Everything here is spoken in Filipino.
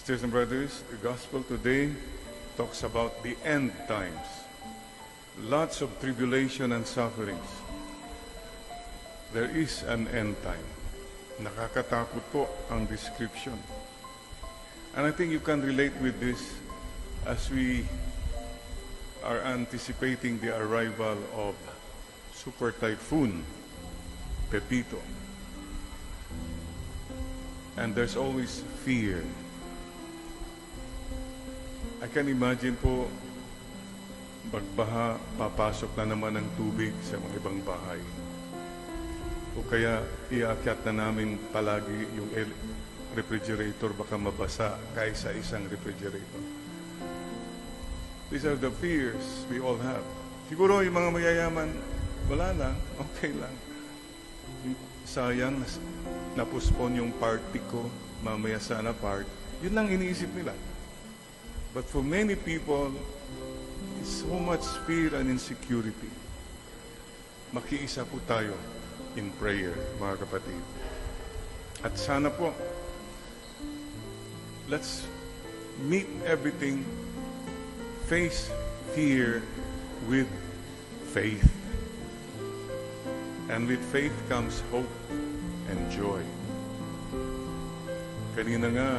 Sisters and brothers, the gospel today talks about the end times. Lots of tribulation and sufferings. There is an end time. Nakakatakot po ang description. And I think you can relate with this as we are anticipating the arrival of Super Typhoon Pepito. And there's always fear. I can imagine po, bagbaha, papasok na naman ng tubig sa mga ibang bahay. O kaya iakyat na namin palagi yung refrigerator, baka mabasa kaysa isang refrigerator. These are the fears we all have. Siguro yung mga mayayaman, wala lang, okay lang. Sayang, napuspon yung party ko, mamaya sana part. Yun lang iniisip nila. But for many people, it's so much fear and insecurity. Makiisa po tayo in prayer, mga kapatid. At sana po, let's meet everything, face fear with faith. And with faith comes hope and joy. Kanina nga,